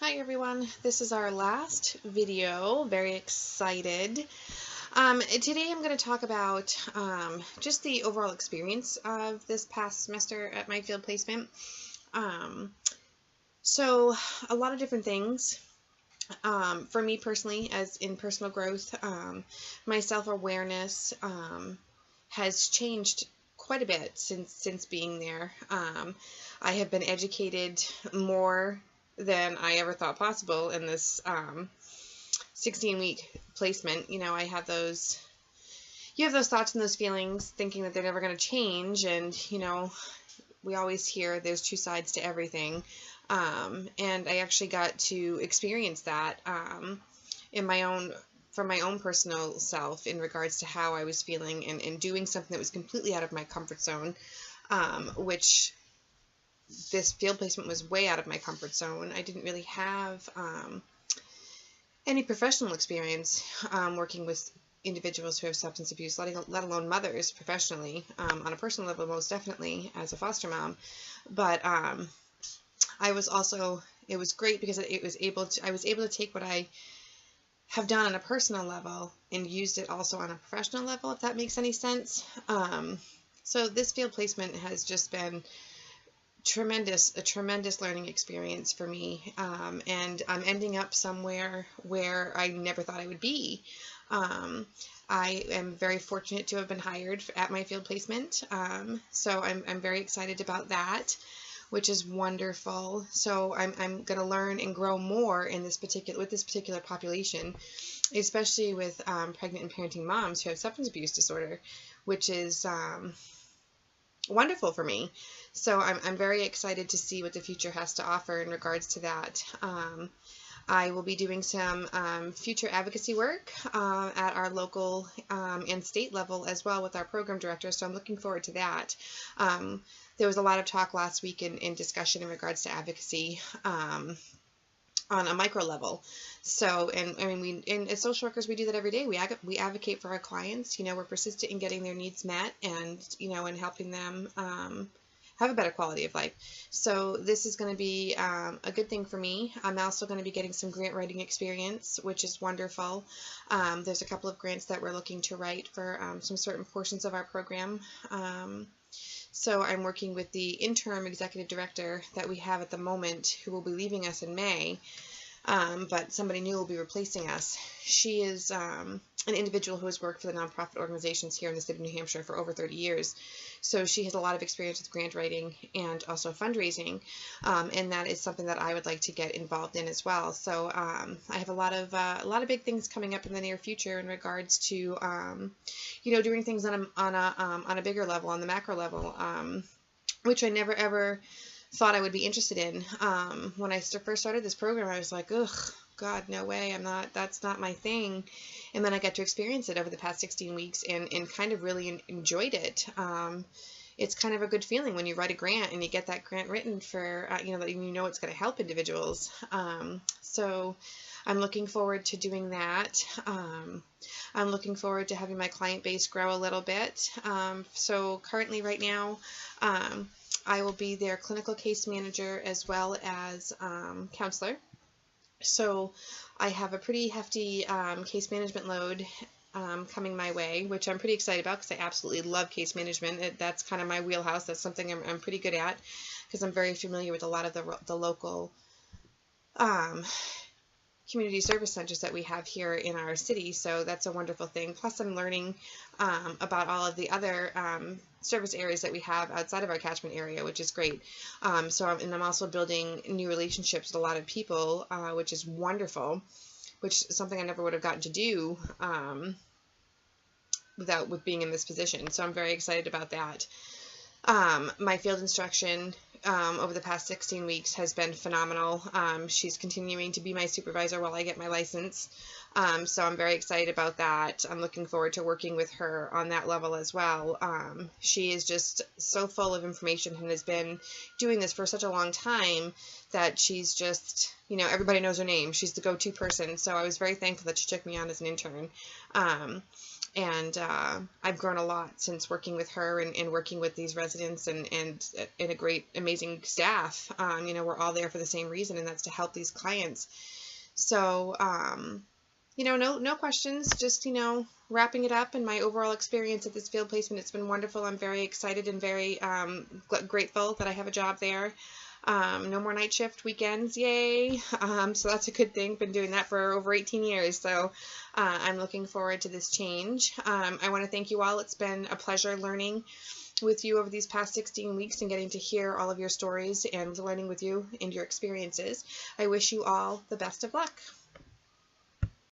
Hi everyone, this is our last video. Very excited. Today I'm going to talk about just the overall experience of this past semester at my field placement. So a lot of different things. For me personally, as in personal growth, my self-awareness has changed quite a bit since being there. I have been educated more than I ever thought possible in this 16-week placement. You know, I have those, you have those thoughts and those feelings thinking that they're never going to change, and you know, we always hear there's two sides to everything. And I actually got to experience that in my own, from my own personal self, in regards to how I was feeling and doing something that was completely out of my comfort zone, which this field placement was way out of my comfort zone. I didn't really have any professional experience working with individuals who have substance abuse, let alone mothers professionally, on a personal level, most definitely as a foster mom. But I was also, it was great because I was able to take what I have done on a personal level and used it also on a professional level, if that makes any sense. So this field placement has just been a tremendous learning experience for me, and I'm ending up somewhere where I never thought I would be. I am very fortunate to have been hired at my field placement, so I'm very excited about that, which is wonderful. So I'm going to learn and grow more in this particular population, especially with pregnant and parenting moms who have substance abuse disorder, which is wonderful for me. So I'm very excited to see what the future has to offer in regards to that. I will be doing some future advocacy work at our local and state level as well with our program director, so I'm looking forward to that. There was a lot of talk last week in discussion in regards to advocacy on a micro level. So, and I mean, as social workers, we do that every day. We advocate for our clients. You know, we're persistent in getting their needs met, and you know, and helping them have a better quality of life. So this is going to be a good thing for me. I'm also going to be getting some grant writing experience, which is wonderful. There's a couple of grants that we're looking to write for some certain portions of our program. So I'm working with the interim executive director that we have at the moment, who will be leaving us in May, but somebody new will be replacing us. She is an individual who has worked for the nonprofit organizations here in the state of New Hampshire for over 30 years. So she has a lot of experience with grant writing and also fundraising, and that is something that I would like to get involved in as well. So I have a lot of big things coming up in the near future in regards to you know, doing things on a bigger level, on the macro level, which I never ever thought I would be interested in. When I first started this program, I was like, ugh, God, no way, that's not my thing. And then I got to experience it over the past 16 weeks and kind of really enjoyed it. It's kind of a good feeling when you write a grant and you get that grant written for, you know, that you know it's going to help individuals. So I'm looking forward to doing that. I'm looking forward to having my client base grow a little bit. So currently right now, I will be their clinical case manager as well as counselor. So I have a pretty hefty case management load coming my way, which I'm pretty excited about because I absolutely love case management. That's kind of my wheelhouse. That's something I'm pretty good at because I'm very familiar with a lot of the local community service centers that we have here in our city, so that's a wonderful thing. Plus I'm learning about all of the other service areas that we have outside of our catchment area, which is great. So I'm also building new relationships with a lot of people, which is wonderful, which is something I never would have gotten to do with being in this position. So I'm very excited about that. My field instruction over the past 16 weeks has been phenomenal. She's continuing to be my supervisor while I get my license. So I'm very excited about that. I'm looking forward to working with her on that level as well. She is just so full of information and has been doing this for such a long time that she's just, you know, everybody knows her name. She's the go-to person. So I was very thankful that she took me on as an intern. And I've grown a lot since working with her and working with these residents and a great, amazing staff. You know, we're all there for the same reason, and that's to help these clients. So, you know, no questions, just, you know, wrapping it up and my overall experience at this field placement. It's been wonderful. I'm very excited and very grateful that I have a job there. No more night shift weekends, yay. So that's a good thing. Been doing that for over 18 years. So I'm looking forward to this change. I want to thank you all. It's been a pleasure learning with you over these past 16 weeks and getting to hear all of your stories and learning with you and your experiences. I wish you all the best of luck.